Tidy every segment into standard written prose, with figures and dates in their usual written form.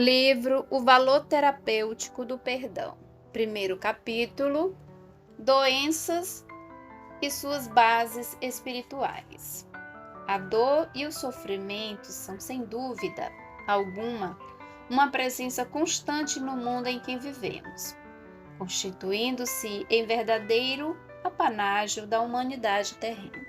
Livro O Valor Terapêutico do Perdão. Primeiro capítulo: Doenças e suas bases espirituais. A dor e o sofrimento são, sem dúvida alguma, uma presença constante no mundo em que vivemos, constituindo-se em verdadeiro apanágio da humanidade terrena.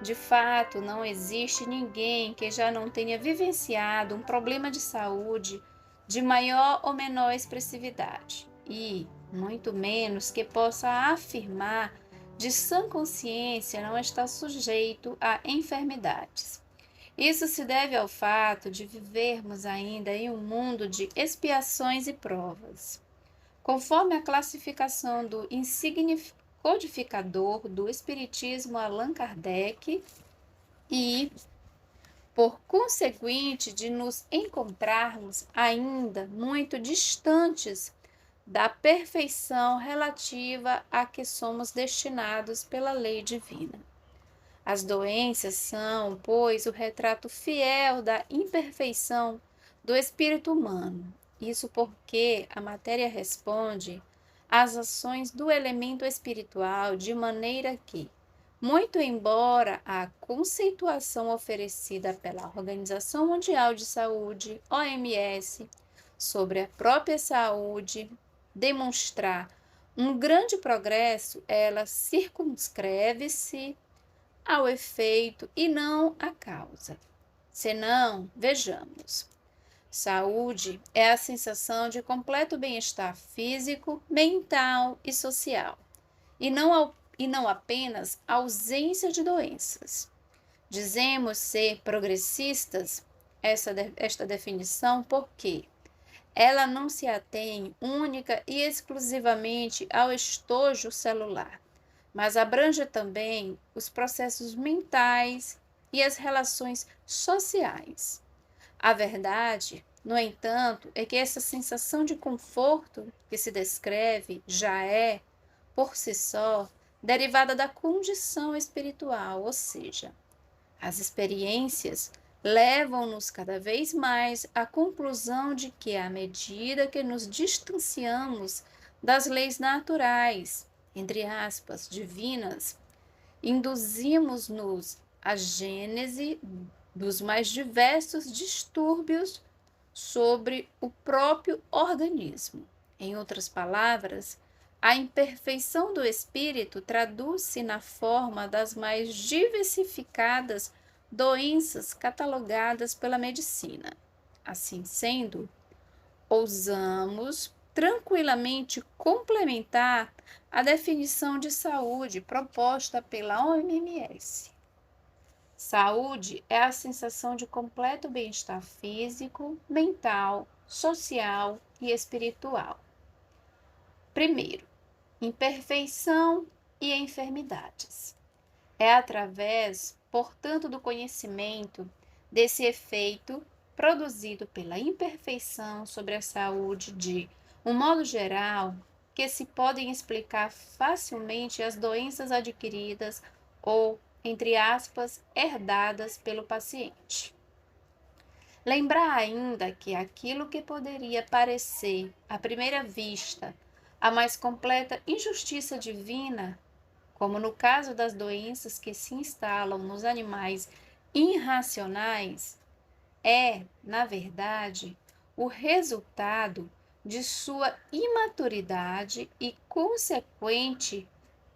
De fato, não existe ninguém que já não tenha vivenciado um problema de saúde de maior ou menor expressividade e, muito menos, que possa afirmar de sã consciência não estar sujeito a enfermidades. Isso se deve ao fato de vivermos ainda em um mundo de expiações e provas. Conforme a classificação do codificador do Espiritismo Allan Kardec, e, por conseguinte, de nos encontrarmos ainda muito distantes da perfeição relativa a que somos destinados pela lei divina. As doenças são, pois, o retrato fiel da imperfeição do espírito humano. Isso porque a matéria responde às ações do elemento espiritual de maneira que, muito embora a conceituação oferecida pela Organização Mundial de Saúde, OMS, sobre a própria saúde demonstrar um grande progresso, ela circunscreve-se ao efeito e não à causa. Senão, vejamos. Saúde é a sensação de completo bem-estar físico, mental e social, e não apenas ausência de doenças. Dizemos ser progressistas esta definição porque ela não se atém única e exclusivamente ao estojo celular, mas abrange também os processos mentais e as relações sociais. A verdade, no entanto, é que essa sensação de conforto que se descreve já é, por si só, derivada da condição espiritual, ou seja, as experiências levam-nos cada vez mais à conclusão de que, à medida que nos distanciamos das leis naturais, entre aspas, divinas, induzimos-nos à gênese dos mais diversos distúrbios sobre o próprio organismo. Em outras palavras, a imperfeição do espírito traduz-se na forma das mais diversificadas doenças catalogadas pela medicina. Assim sendo, ousamos tranquilamente complementar a definição de saúde proposta pela OMS. Saúde é a sensação de completo bem-estar físico, mental, social e espiritual. Primeiro, imperfeição e enfermidades. É através, portanto, do conhecimento desse efeito produzido pela imperfeição sobre a saúde de um modo geral, que se podem explicar facilmente as doenças adquiridas ou, entre aspas, herdadas pelo paciente. Lembrar ainda que aquilo que poderia parecer, à primeira vista, a mais completa injustiça divina, como no caso das doenças que se instalam nos animais irracionais, é, na verdade, o resultado de sua imaturidade e consequente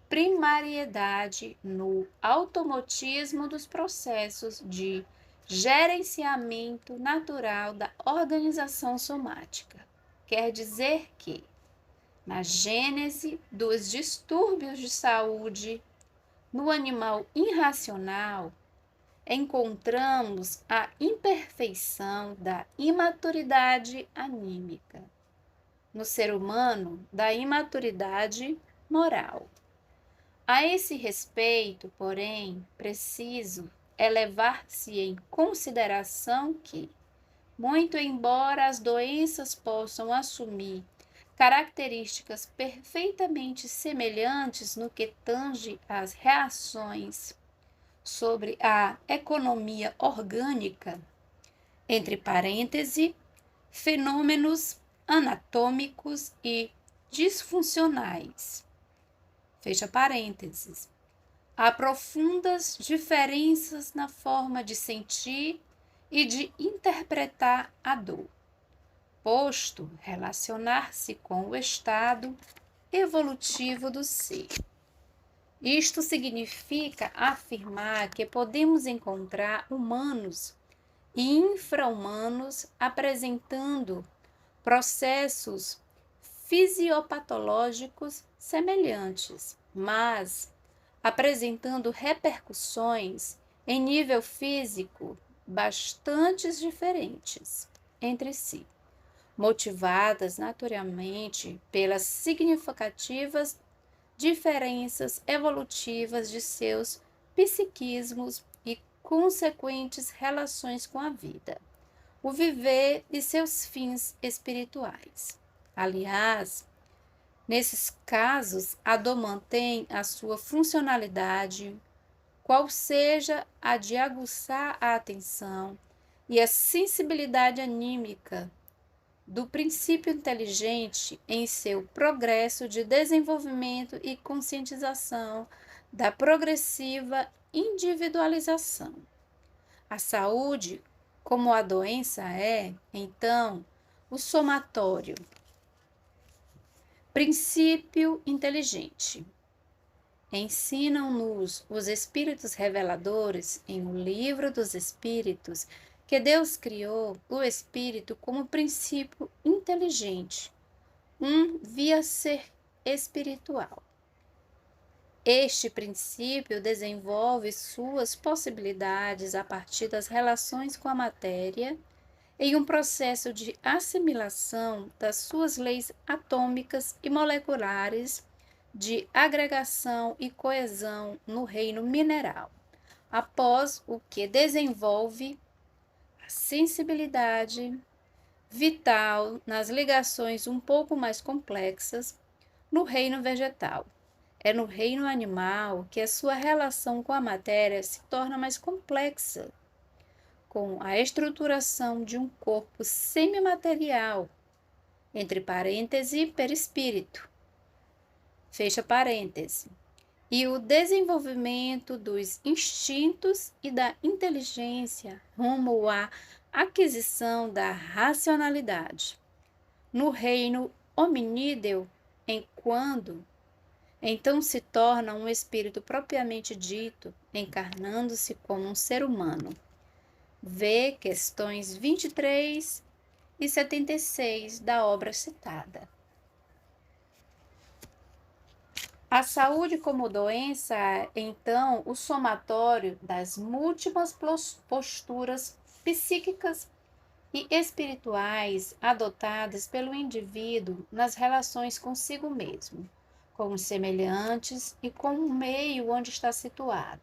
primariedade no automatismo dos processos de gerenciamento natural da organização somática. Quer dizer que, na gênese dos distúrbios de saúde no animal irracional, encontramos a imperfeição da imaturidade anímica. No ser humano, da imaturidade moral. A esse respeito, porém, preciso é levar-se em consideração que, muito embora as doenças possam assumir características perfeitamente semelhantes no que tange às reações sobre a economia orgânica, entre parênteses, fenômenos anatômicos e disfuncionais. Fecha parênteses. Há profundas diferenças na forma de sentir e de interpretar a dor, posto relacionar-se com o estado evolutivo do ser. Isto significa afirmar que podemos encontrar humanos e infra-humanos apresentando processos fisiopatológicos semelhantes, mas apresentando repercussões em nível físico bastante diferentes entre si, motivadas naturalmente pelas significativas diferenças evolutivas de seus psiquismos e consequentes relações com a vida, o viver e seus fins espirituais. Aliás, nesses casos, a dor mantém a sua funcionalidade, qual seja a de aguçar a atenção e a sensibilidade anímica do princípio inteligente em seu progresso de desenvolvimento e conscientização da progressiva individualização. A saúde, como a doença é, então, o somatório. Princípio inteligente. Ensinam-nos os Espíritos reveladores em O Livro dos Espíritos que Deus criou o espírito como princípio inteligente, via ser espiritual. Este princípio desenvolve suas possibilidades a partir das relações com a matéria em um processo de assimilação das suas leis atômicas e moleculares de agregação e coesão no reino mineral, após o que desenvolve a sensibilidade vital nas ligações um pouco mais complexas no reino vegetal. É no reino animal que a sua relação com a matéria se torna mais complexa, com a estruturação de um corpo semimaterial, entre parêntese, perispírito, fecha parêntese, e o desenvolvimento dos instintos e da inteligência rumo à aquisição da racionalidade. No reino hominídeo, então se torna um espírito propriamente dito, encarnando-se como um ser humano. Vê questões 23 e 76 da obra citada. A saúde como doença é, então, o somatório das múltiplas posturas psíquicas e espirituais adotadas pelo indivíduo nas relações consigo mesmo, com os semelhantes e com o meio onde está situado.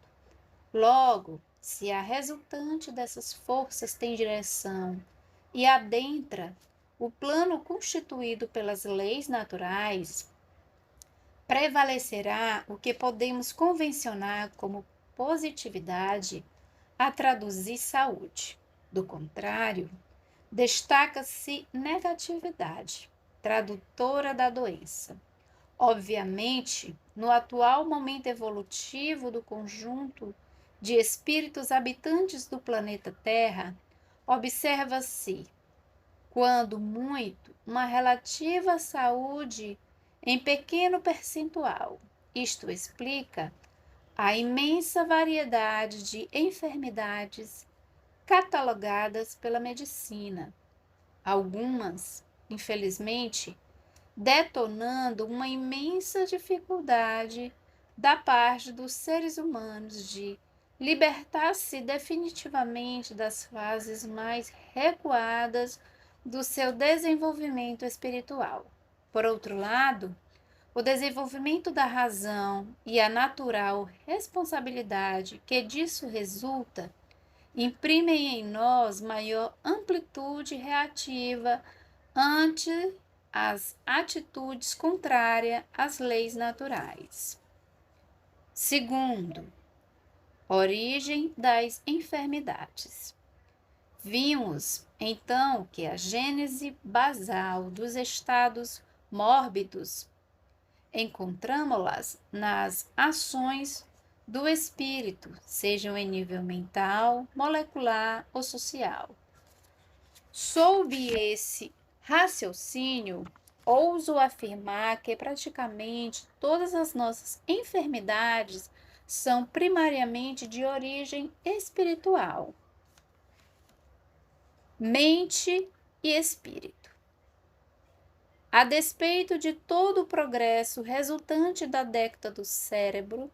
Logo, se a resultante dessas forças tem direção e adentra o plano constituído pelas leis naturais, prevalecerá o que podemos convencionar como positividade a traduzir saúde. Do contrário, destaca-se negatividade, tradutora da doença. Obviamente, no atual momento evolutivo do conjunto de espíritos habitantes do planeta Terra, observa-se, quando muito, uma relativa saúde em pequeno percentual. Isto explica a imensa variedade de enfermidades catalogadas pela medicina, algumas, infelizmente, detonando uma imensa dificuldade da parte dos seres humanos de libertar-se definitivamente das fases mais recuadas do seu desenvolvimento espiritual. Por outro lado, o desenvolvimento da razão e a natural responsabilidade que disso resulta imprimem em nós maior amplitude reativa ante as atitudes contrárias às leis naturais. Segundo, origem das enfermidades. Vimos então que a gênese basal dos estados mórbidos encontramos-las nas ações do espírito, sejam em nível mental, molecular ou social. Sob esse raciocínio, ouso afirmar que praticamente todas as nossas enfermidades são primariamente de origem espiritual. Mente e espírito. A despeito de todo o progresso resultante da década do cérebro,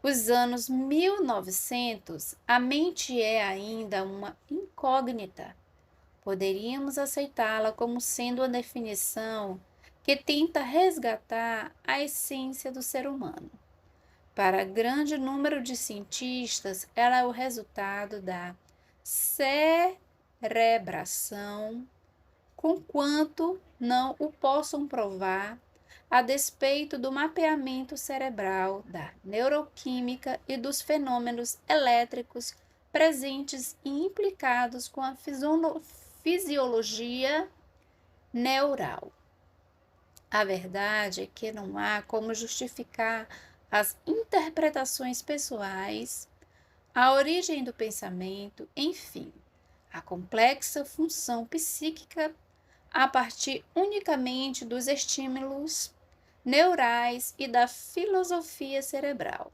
os anos 1900, a mente é ainda uma incógnita. Poderíamos aceitá-la como sendo uma definição que tenta resgatar a essência do ser humano. Para grande número de cientistas, ela é o resultado da cerebração, conquanto não o possam provar, a despeito do mapeamento cerebral, da neuroquímica e dos fenômenos elétricos presentes e implicados com a fisiologia neural. A verdade é que não há como justificar as interpretações pessoais, a origem do pensamento, enfim, a complexa função psíquica a partir unicamente dos estímulos neurais e da filosofia cerebral.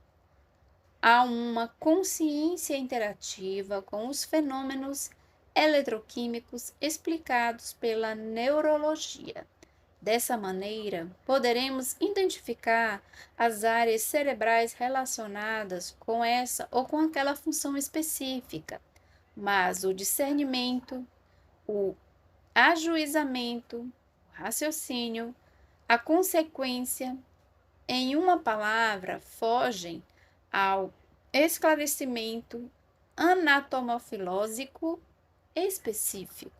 Há uma consciência interativa com os fenômenos eletroquímicos explicados pela neurologia. Dessa maneira, poderemos identificar as áreas cerebrais relacionadas com essa ou com aquela função específica, mas o discernimento, o ajuizamento, o raciocínio, a consequência, em uma palavra, fogem ao esclarecimento anatomofilósico específico.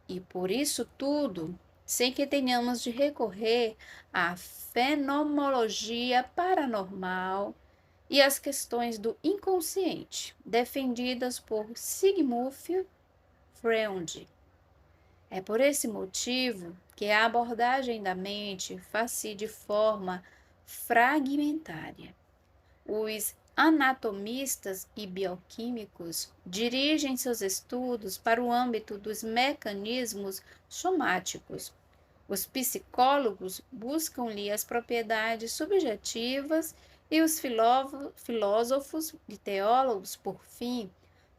E por isso tudo, sem que tenhamos de recorrer à fenomenologia paranormal e às questões do inconsciente, defendidas por Sigmund Freud. É por esse motivo que a abordagem da mente faz-se de forma fragmentária. Os anatomistas e bioquímicos dirigem seus estudos para o âmbito dos mecanismos somáticos. Os psicólogos buscam-lhe as propriedades subjetivas e os filósofos e teólogos, por fim,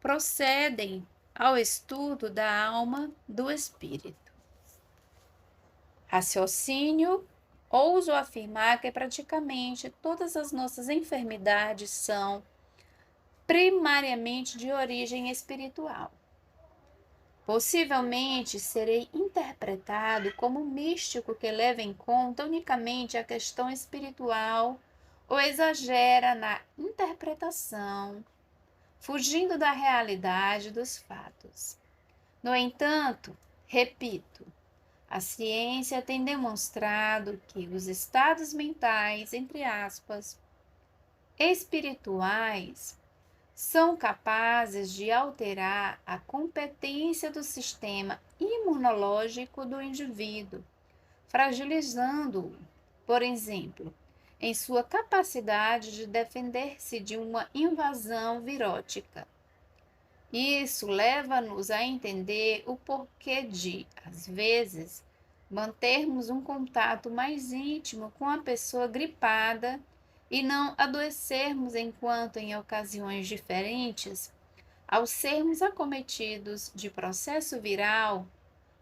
procedem ao estudo da alma do espírito. Raciocínio. Ouso afirmar que praticamente todas as nossas enfermidades são primariamente de origem espiritual. Possivelmente serei interpretado como místico que leva em conta unicamente a questão espiritual ou exagera na interpretação, fugindo da realidade dos fatos. No entanto, repito, a ciência tem demonstrado que os estados mentais, entre aspas, espirituais, são capazes de alterar a competência do sistema imunológico do indivíduo, fragilizando-o, por exemplo, em sua capacidade de defender-se de uma invasão virótica. Isso leva-nos a entender o porquê de, às vezes, mantermos um contato mais íntimo com a pessoa gripada e não adoecermos enquanto, em ocasiões diferentes, ao sermos acometidos de processo viral,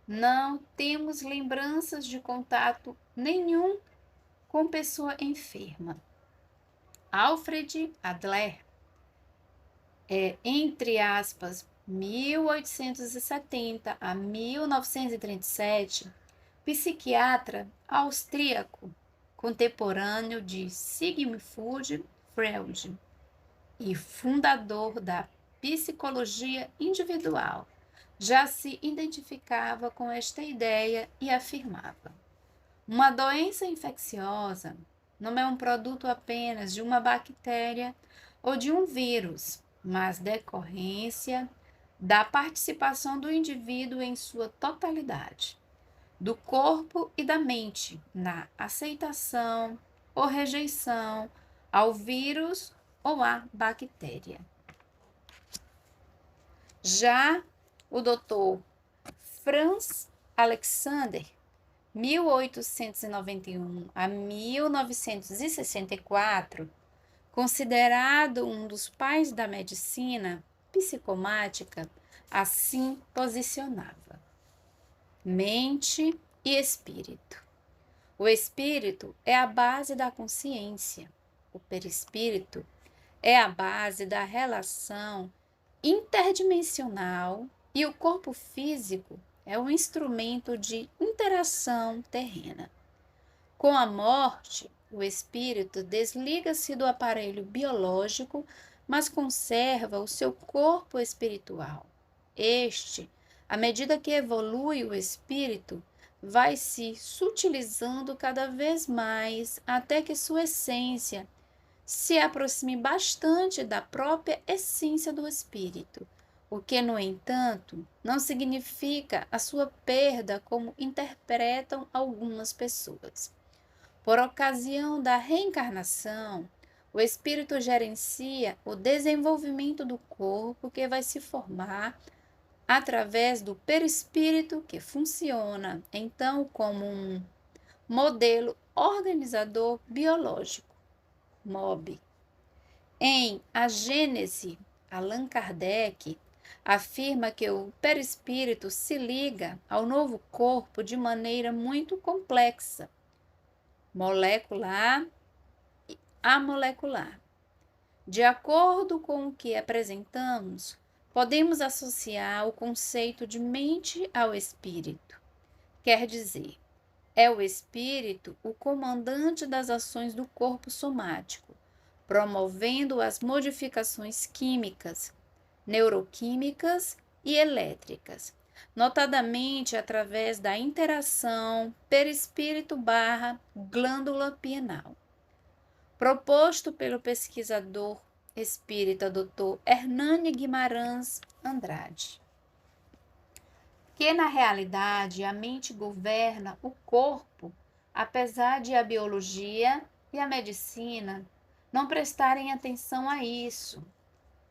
não temos lembranças de contato nenhum com pessoa enferma. Alfred Adler, entre aspas, 1870 a 1937, psiquiatra austríaco, contemporâneo de Sigmund Freud e fundador da psicologia individual, já se identificava com esta ideia e afirmava: uma doença infecciosa não é um produto apenas de uma bactéria ou de um vírus, mas decorrência da participação do indivíduo em sua totalidade, do corpo e da mente, na aceitação ou rejeição ao vírus ou à bactéria. Já o Dr. Franz Alexander, 1891 a 1964, considerado um dos pais da medicina psicomática, assim posicionava: mente e espírito. O espírito é a base da consciência. O perispírito é a base da relação interdimensional e o corpo físico é um instrumento de interação terrena. Com a morte, o espírito desliga-se do aparelho biológico, mas conserva o seu corpo espiritual. Este, à medida que evolui o espírito, vai se sutilizando cada vez mais até que sua essência se aproxime bastante da própria essência do espírito, o que, no entanto, não significa a sua perda como interpretam algumas pessoas. Por ocasião da reencarnação, o espírito gerencia o desenvolvimento do corpo que vai se formar através do perispírito, que funciona então como um modelo organizador biológico, MOB. Em A Gênese, Allan Kardec afirma que o perispírito se liga ao novo corpo de maneira muito complexa, molecular e amolecular. De acordo com o que apresentamos, podemos associar o conceito de mente ao espírito. Quer dizer, é o espírito o comandante das ações do corpo somático, promovendo as modificações químicas, neuroquímicas e elétricas, notadamente através da interação perispírito/glândula pineal. Proposto pelo pesquisador espírita Dr. Hernani Guimarães Andrade. Que na realidade a mente governa o corpo, apesar de a biologia e a medicina não prestarem atenção a isso.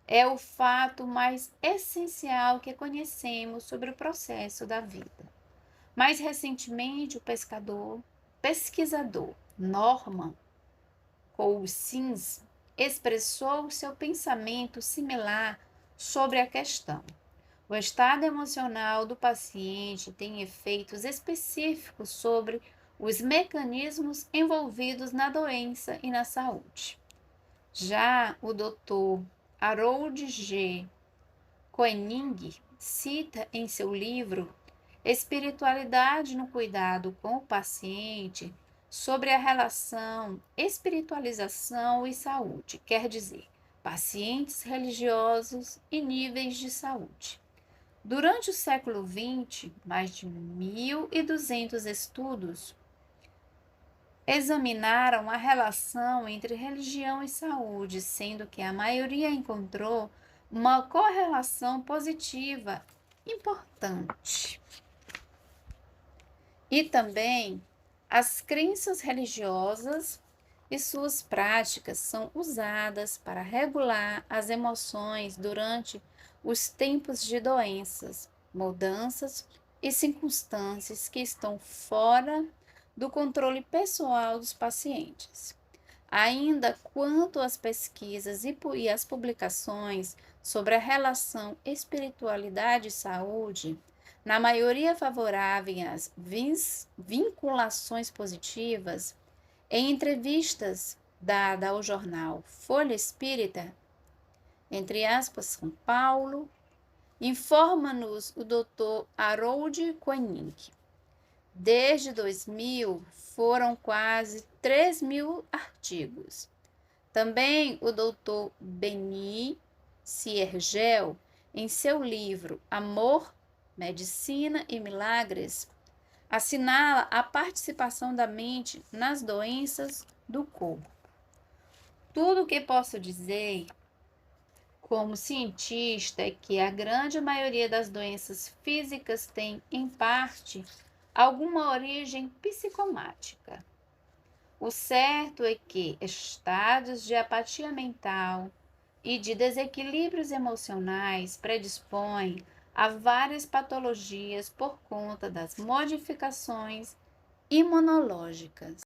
É o fato mais essencial que conhecemos sobre o processo da vida. Mais recentemente, o pesquisador Norman Cousins expressou seu pensamento similar sobre a questão. O estado emocional do paciente tem efeitos específicos sobre os mecanismos envolvidos na doença e na saúde. Já o Dr. Harold G. Koenig cita em seu livro Espiritualidade no Cuidado com o Paciente sobre a relação espiritualização e saúde, quer dizer, pacientes religiosos e níveis de saúde. Durante o século XX, mais de 1.200 estudos examinaram a relação entre religião e saúde, sendo que a maioria encontrou uma correlação positiva importante. E também as crenças religiosas e suas práticas são usadas para regular as emoções durante os tempos de doenças, mudanças e circunstâncias que estão fora do controle pessoal dos pacientes. Ainda quanto às pesquisas e as publicações sobre a relação espiritualidade e saúde, na maioria favoráveis às vinculações positivas, em entrevistas dadas ao jornal Folha Espírita, entre aspas, São Paulo, informa-nos o Dr. Harold Koenig. Desde 2000, foram quase 3.000 artigos. Também o Dr. Beni Siergel, em seu livro Amor, Medicina e Milagres, assinala a participação da mente nas doenças do corpo. Tudo o que posso dizer como cientista é que a grande maioria das doenças físicas tem, em parte, alguma origem psicomática. O certo é que estados de apatia mental e de desequilíbrios emocionais predispõem a várias patologias por conta das modificações imunológicas.